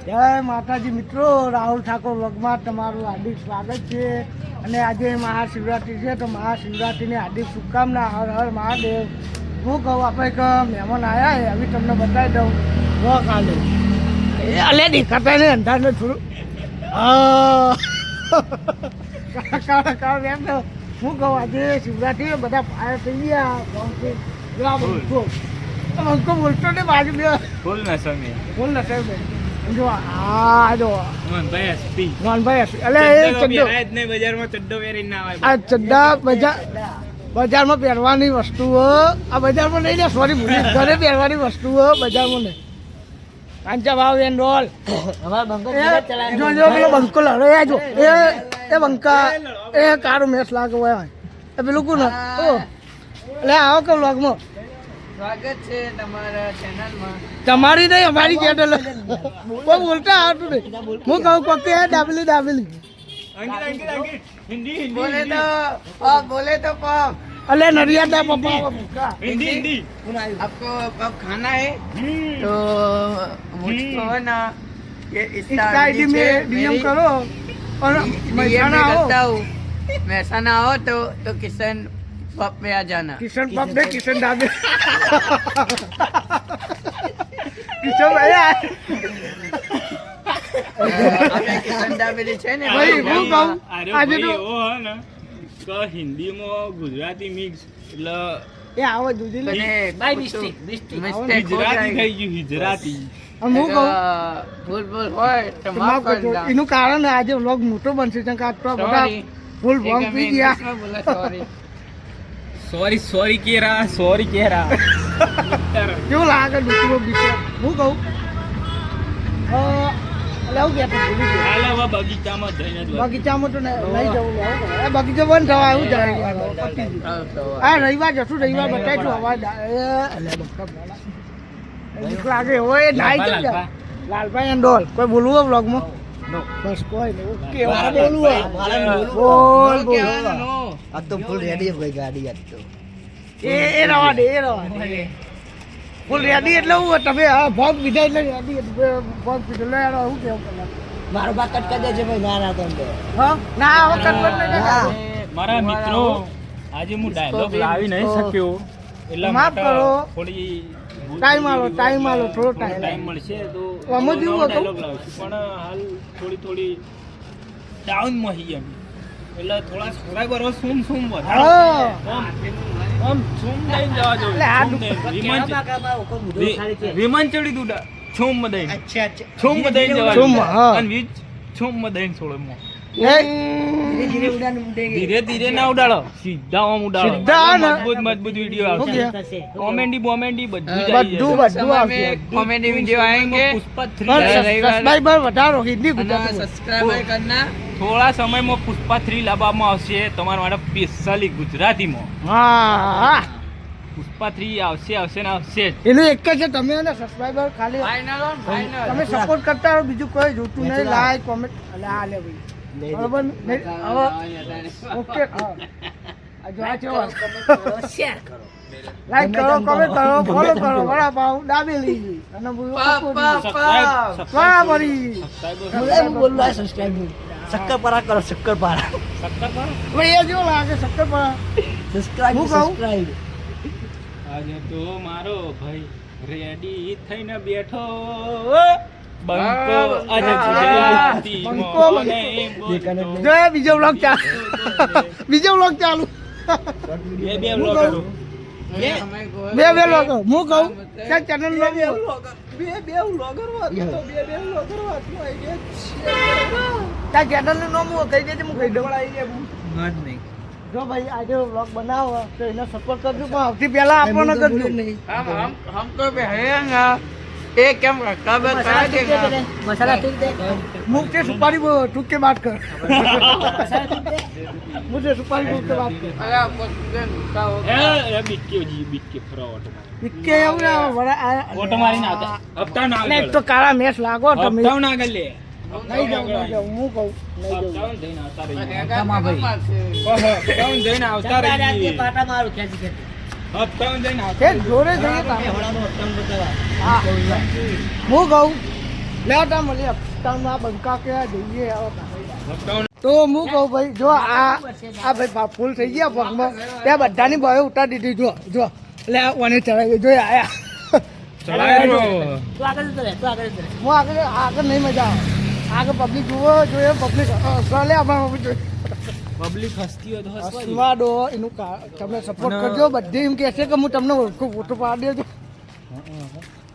જય માતાજી મિત્રો, રાહુલ ઠાકોર વ્લોગમાં તમારું હાર્દિક સ્વાગત છે. અને આજે મહાશિવરાત્રિ છે, તો મહાશિવરાત્રિની હાર્દિક શુભકામના. હર હર મહાદેવ. હું કહું, આપણે એક મહેમાન આવ્યા છે, હવે તમને બતાવી દઉં. વ્લોગ આલે અલે દેખાતા ને અંધારને થોડું એમ તો હું કહું, આજે શિવરાત્રિ બધા ફાયર થઈ ગયા. અંકો બોલતો ને બાજુ બે બોલ ના સમય જો આ જો મોહનભાઈ એસપી અલે એ ચડ્ડો બજારમાં ચડ્ડો પહેરીને ના આવે. આ ચડ્ડા બજારમાં પહેરવાની વસ્તુઓ આ બજારમાં નહીં ને, સોરી ભૂલી, ઘરે પહેરવાની વસ્તુઓ બજારમાં નહીં. કાંચા ભાવ એન રોલ પેલો બંકો લડે જો એ બંકા એ કારું મેચ લાગે હોય એ પેલું કોણ એટલે આવો કે વ્લોગમાં સ્વાગત છે તમારા ચેનલમાં. તમારી નહીં, અમારી ચેનલ. કોઈ બોલતા આવતું નહીં. હું કહું કોકે દાબેલી बोले तो पप अले नरियादा पप्पा हिंदी आपको पप खाना है तो मुझको है ना ये इसका आईडी में डीएम करो और महसाना हो तो किशन पप में आ जाना. किशन पप दे किशन दाबे किशन भैया કિશન દાબેલી છે ને ભાઈ. હું કહું આજે તો હિન્દીમાં ગુજરાતી મિક્સ એટલે એ આવો દૂધી લે ગુજરાતી થઈ ગયું હિજરાતી. હું કહું ભૂલ હોય તો માફ કરજો. એનું કારણ આજે વ્લોગ મોટો બનશે, કારણ કે આજ તો બધા ફૂલ ભોંગ પી ગયા. સોરી કેરા કેવું લાગે દુખરો બીજો. હું કહું લેવું ગયા તો ભૂલી ગયા. હાલ હવે બગીચામાં જઈને જ બગીચામાં તો નહીં જવું. એ બગીચો બંધ થવા એવું જાય. હા રવિવાર જશું, રવિવાર બતાવીશું. અવાજ લાગે હોય નાઈ કેમ જાય લાલભાઈ એન્ડ ઓલ. કોઈ બોલવું હોય વ્લોગમાં? બસ કોઈ નહીં. ઓકે બોલવું બોલ આ તો ફૂલ રેડી ભાઈ ગાડી આજ તો એ રવા દે ફૂલ રેડી એટલે હું તમે ભોગ પીધા એટલે રેડી ભોગ પીધો લે શું કેવું પેલા મારો બા કટ કરી દેજે ભાઈ. ના તમને હા ના હવે કન્વર્ટ નહીં કરતા. મારા મિત્રો આજે હું ડાયલોગ લાવી નહીં શક્યો એટલે માફ કરો. થોડી ટાઈમ આલો થોડો ટાઈમ મળશે તો આમાં જેવું હતું. ડાયલોગ લાવીશું, પણ હાલ થોડી ડાઉન માં હી એમ એટલે થોડા સબસ્ક્રાઇબરો સુમ વધારે હા આમ સુમ દઈને જવા દો. એટલે આ વિમાન ચડી દુડા છુમ દઈને અચ્છા છુમ દઈને જવા છુમ, હા. અને વીજ છુમ દઈને છોડે મો. ધીરે ઉડાન ઉડેગે. ધીરે ના ઉડાડો, સીધા આમ ઉડાડો. સીધા ને. મજબૂત વિડિયો આવશે. ઓકે. કોમેડી બધું જ બધું આવશે. कॉमेडी वीडियो आएंगे. પુષ્પા 3 સબસ્ક્રાઇબર વધારો હિન્દી ગુજરાતી सब्सक्राइब करना. થોડા સમયમાં પુષ્પા 3 લાવવામાં આવશે તમારા માટે સ્પેશિયલી ગુજરાતીમાં. હા પુષ્પા 3 આવશે ને આવશે જ. એનું એક જ છે, તમે એને સબસ્ક્રાઇબર ખાલી फाइनल ऑन फाइनल. તમે સપોર્ટ કરતા રહો, બીજું કોઈ જોતું નહીં. લાઈક કોમેન્ટ અલે આ લે ભાઈ બરાબર નહીં? હવે ઓકે હા આ જો આ છે शेयर करो. લાઈક કરો, કમેન્ટ કરો, ફોલો કરો. વડાપાવ દાબેલી અને બરાબરી सब्सक्राइब शक्कर पारा करो. शक्कर पारा ભાઈ એ જો લાગે શક્કરપારા. सब्सक्राइब હું કહું? सब्सक्राइब. આજે તો મારો ભાઈ રેડી થઈને બેઠો બંકો આજે બંકો. જો એ બીજો વ્લોગ ચાલુ બે વ્લોગ કરું. બે વ્લોગ હું કહું ત્યાં ચેનલ નો ત્યાં ચેનલ નું નામ હું કહી દેજે, હું કહી દઉં. જો ભાઈ આજે વ્લોગ બનાવો તો એને સપોર્ટ કરજો, પણ સૌથી પહેલા આપણને કરજો. हमको भी हैगा एक कम कब करा देगा. मसाला ठीक दे. मुख से सुपारी वो ठुक के बात कर. मुझे सुपारी ठुक के बात कर. अरे आपको क्या हो એ બીટકે ફરો इक्के એવું ને વડા ઓટો મારીને આવતા હપ્તા ના એક તો કાળા મેસ લાગો તમે. હપ્તા ના ગલે નહીં જાઉં હું કહું નહીં જાઉં. હપ્તા જઈને આવતા રહી भाई. જઈને આવતા રહી पाटा मारो खेची खेची. હપ્તા જઈને તે જોડે જઈએ તો. હા હું કહું લેતા મળીએ અપટાઉનમાં બંકા કે જઈએ તો હું કહું ભાઈ જો આ ભાઈ ફૂલ થઈ ગયા પગમાં ત્યાં બધાની ભાઈ ઉતારી દીધી જો એટલે આ કોને ચડાવી જો આયા હું આગળ નહીં મજા આવે આગળ પબ્લિક જુઓ જોઈએ પબ્લિક ચાલે આપણે જોઈએ પબ્લિક હસતી હોય તો હસવા દો એનું તમે સપોર્ટ કરજો બધી એમ કહે છે કે હું તમને ફોટો પાડી દેજો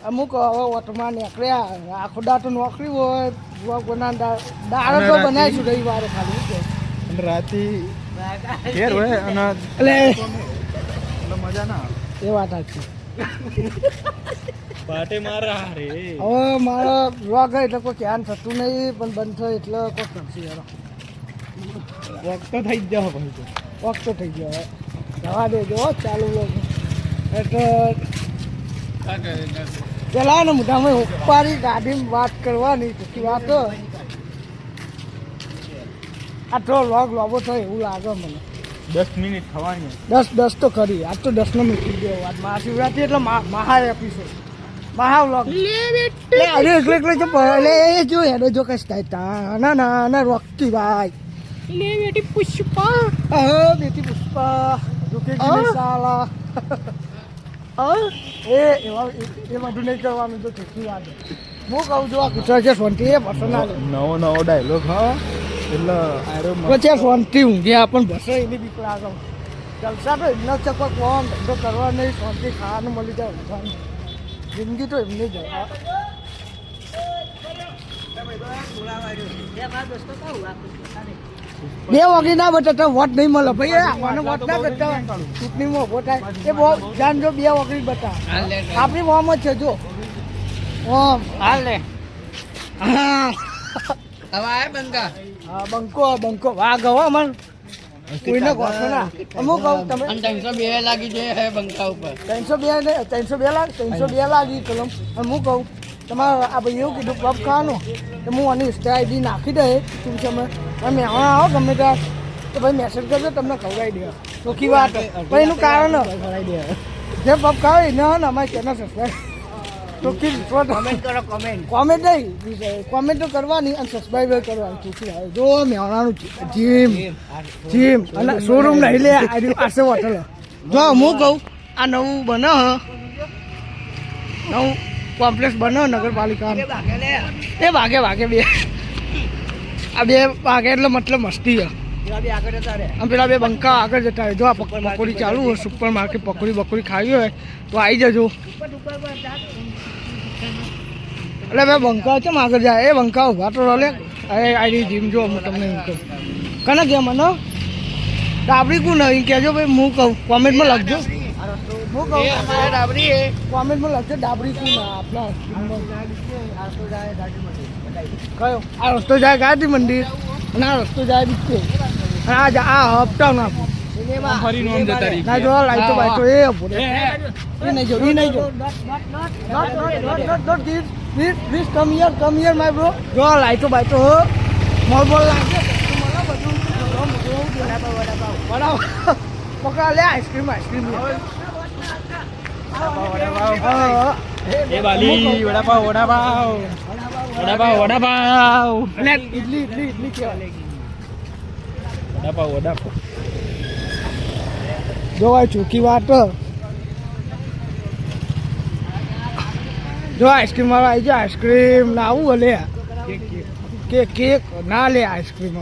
અમુક હવે ઓટમાં નીકળ્યા આખો દાટો નોકરી હોય કોના દાળ તો બનાવીશું રવિવારે ખાલી રાતે ઘેર હોય અને એટલે મજા ના એ વાત સાચી પાટે મારા રે હવે મારો વ્લોગ એટલે કોઈ ધ્યાન થતું નહીં પણ બંધ થયો એટલે કોઈ કરશે યાર વખત થઈ જ જાવ ભાઈ તો વખત થઈ ગયો હવે જવા દેજો ચાલુ વ્લોગ એટલે પેલા ને મોઢામાં ઉપાડી ગાડીમાં વાત કરવાની પછી વાત આટલો વ્લોગ લાંબો થયો એવું લાગે મને 10 મિનિટ થવાની 10 તો ખરી આજ તો 10 નો મૂકી દો વાત મહાશિવરાત્રી એટલે મહા એપિસોડ મહા વ્લોગ અરે એકલે જો એટલે એ જો હેડો જો કઈ થાય ના ના ના રોકતી ભાઈ લે બેટી પુષ્પા બેટી પુષ્પા જોકે સાલા એ બધું નહીં કરવાનું જો કેટલી વાત હું કહું છું આ ગુજરાત છે શાંતિ એ પસંદ નવો ડાયલોગ હા એટલે પછી શાંતિ ઊંઘ્યા પણ ભસે એની બીક લાગે જલસા તો એમનો ચકો કોણ ધંધો કરવા નહીં શાંતિ ખાવાનું મળી જાય ઊંઘવાનું જિંદગી તો એમની જાય બે વાગે ના બતાતા વોટ નહીં મળે ભાઈ આને વોટ ના કરતા ચૂંટણીમાં ઉભો થાય એ બહુ જાણ જો 2 વાગે બતા આપણી વોમ જ છે જો ઓમ હાલ લે હા હવે આય બંકા હા બંકો વાઘ હવા મન કોઈને કહો ના અમુક કહું તમે 302 લાગી જાય હે બંકા ઉપર 302 લાગી કલમ અમુક કહું તમારે આ ભાઈ એવું કીધું પબ ખાવાનું તો હું આની ઇન્સ્ટા આઈડી નાખી દે તું તમે તમે આવો ગમે ત્યાં તો ભાઈ મેસેજ કરજો તમને ખવડાવી દે ચોખ્ખી વાત પણ એનું કારણ જે પબ ખાવે એને ને અમારે ચેનલ સબસ્ક્રાઈબ ચોખ્ખી કમેન્ટ કરો કમેન્ટ કોમેન્ટ નહીં કોમેન્ટ તો કરવાની અને સબસ્ક્રાઈબ કરવાની ચોખ્ખી આવે જો મેવણાનું જીમ અને શોરૂમ નહીં લે પાસે હોટલ જો હું કહું આ નવું બને નવું કોમ્પ્લેક્સ બનો નગરપાલિકા એ વાગે બે આ બે વાગે એટલે મતલબ મસ્તી છે આમ પેલા બે બંકા આગળ જતા હોય જો આ પકોડી ચાલુ હોય સુપર માર્કેટ પકોડી ખાવી હોય તો આવી જજો એટલે બે બંકા કેમ આગળ જાય એ બંકા ઉભા તો લે આઈ જીમ જો હું તમને એમ કહું કને કેમ મને ડાબરી કોણ નહીં કહેજો ભાઈ હું કહું કોમેન્ટમાં લખજો હું કહું કોમેન્ટમાં લખજો ડાબરી કોણ આપણા કયો આ રસ્તો જાય ગાંધી મંદિર અને આ રસ્તો જાય બીજે અને આ હપ્તા ના ફરી નોમ જતા રહી ના જો લાઈટો બાઈટો એ નહીં જો please come here my bro જો લાઈટો બાઈટો મોલ લાગે બધું પકડા લે આઈસ્ક્રીમ એ વાલી વડાપાવ અને ઇડલી કેવા વડાપાવ જો આ ચોખ્ખી વાત જો આઈસ્ક્રીમ વાળા આવી જાય આઈસ્ક્રીમ ના આવું લે કેક ના લે આઈસ્ક્રીમ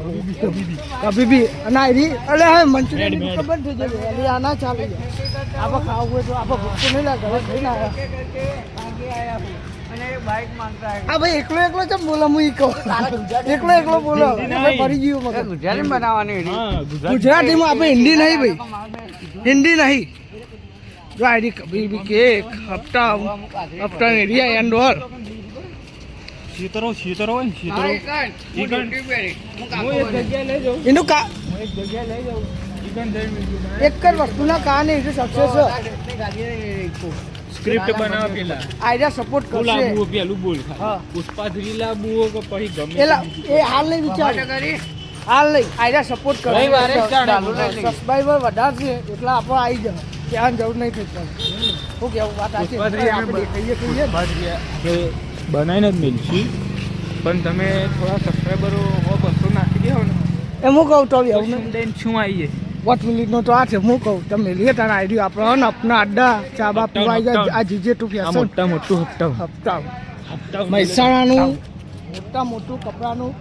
કભી બી ના રી અલે હા મંચુરિયન ખબર થઈ જાય અલે આ ના ચાલે આપણે ખાવું હોય તો આપણે ભૂખ નહીં લાગે ઘરે ખાઈ ના અને બાઈક માંગતા આ ભાઈ એકલો કેમ બોલો હું ઈ કહું એકલો બોલો ફરી ગયું મગર ગુજરાતી બનાવવાની ગુજરાતીમાં આપણે હિન્દી નહીં ભાઈ હિન્દી નહીં જો આઈડી કભી બી કેક હપ્તા એરિયા એન્ડ ઓલ શીતરો હોય ને શીતરો એનું કા એક જગ્યાએ લઈ જાઉં એક જ વસ્તુના કારણે એ સક્સેસ સ્ક્રિપ્ટ બનાવ પેલા આઈડિયા સપોર્ટ કરશે પેલું બોલ હા. પુષ્પા 3 લાવવું કે પછી ગમે એલા એ હાલ નહીં વિચાર હાલ નહીં આઈડિયા સપોર્ટ કરશે રવિવારે start સબસ્ક્રાઈબર વધારશે એટલે આપણે આવી જાય ત્યાં જરૂર નહીં થતી શું કેવું વાત આ છે પુષ્પા 3 આપણે કહીએ આપણે બનાવીને જ મેળશું પણ તમે થોડા સબસ્ક્રાઈબરો 200 નાખી દો ને એ હું કહું તો એવું ને દેન શું આવીએ 5 મિનિટનો તો આ છે હું કહું તમે લે તારા આઈડી આપણો ને આપના અડ્ડા ચા બા પીવાઈ જાય આ જીજે ટુ આ ફેશન મોટા મોટું હપ્તા હપ્તા મહેસાણાનું મોટું કપડાનું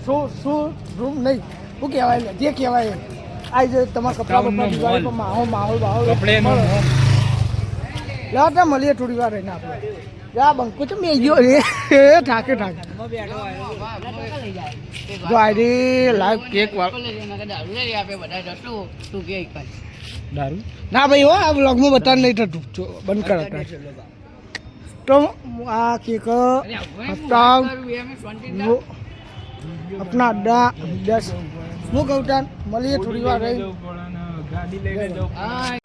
શું રૂમ નહીં શું કહેવાય જે કહેવાય આ જે તમારા કપડા બપડા દિવાળી પર માહોલ કપડેનું યા મળીએ થોડી વાર રહીને આપણે યા બંકો તો મેં ગયો રે ઠાકે જો આઈડી લાઈવ કેક દારૂ ના ભાઈ હો આ બ્લોગમાં બતાવ નહીં થતું બંધ કર તો આ કેક હપ્તા अपना अड्डा 10 હું કહું તાન મળીએ થોડી વાર રહી ગાડી લઈને જાવ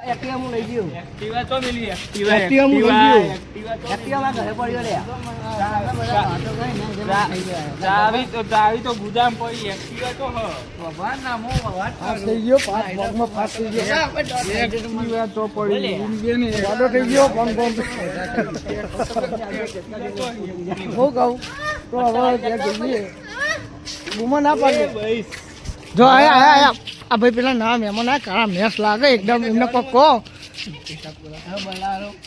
એક્ટિવા હું લઈ ગયો એક્ટિવા તો મિલી એક્ટિવા હું લઈ ગયો એક્ટિવા ઘરે પડ્યો રે ચાવી તો ગુદામ પડી એક્ટિવા તો હ ભગવાન ના મો વાત ફાસ થઈ ગયો પાંચ બ્લોગમાં ફાસ થઈ ગયો એક્ટિવા તો પડી ને ગાડો થઈ ગયો ફોન હું કહું તો હવે ત્યાં જઈએ ગુમા ના પાડે જો આયા આ ભાઈ પેલા ના મહેમાન આ કાળા મેસ લાગે એકદમ એમને કોક કહો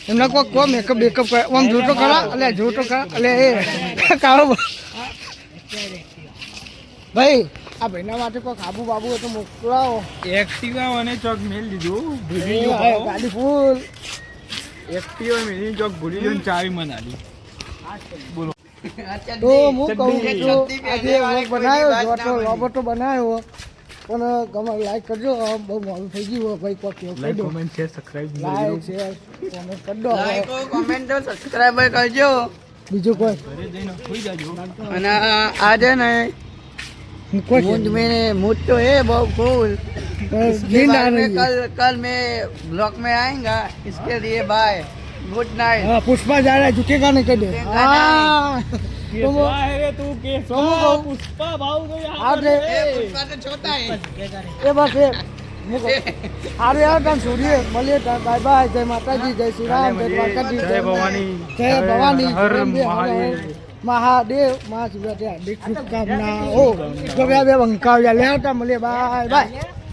એમને કોક કહો મેકઅપ બેકઅપ કરે આમ જોતો ખરા એટલે એ કાળો ભાઈ આ ભાઈના માટે કોઈ કાબુ બાબુ હોય તો મોકલાવો એક્ટિવા અને ચોક મેલ દીધું ગાડી ફૂલ એક્ટિવા મેલી ચોક ભૂલી ગયો ચાવી મનાલી બોલો તો હું કહું છું આજે વ્લોગ બનાવ્યો જોતો રોબોટો બનાવ્યો પણ ગમે લાઈક કરજો બહુ મોડું થઈ ગયું ભાઈ કોઈ કેવું કહી દો comment share subscribe like share comment કરી દો લાઈક કોમેન્ટ સબસ્ક્રાઇબર કરજો બીજું કોઈ ઘરે જઈને સુઈ જાજો અને આ છે ને કોઈ मूड में मूड तो है बहुत कूल इसके नींद आ बारे में रही है कल मैं ब्लॉग में आएगा इसके लिए बाय गुड नाइट हाँ पुष्पा जा रहा है झुकेगा नहीं कदे हाँ रे तू के पुष्पा भाव तो हाँ रे पुष्पा तो छोटा है ये बस ये अरे यार तन सूर्य मलिए बाय बाय जय माता जी जय श्री राम जय द्वारकाधीश जय भवानी जय भवानी हर महादेव महादेव महाशिवरात्रि हार्दिक शुभकामनाओं तो क्या बंका ले बाय बाय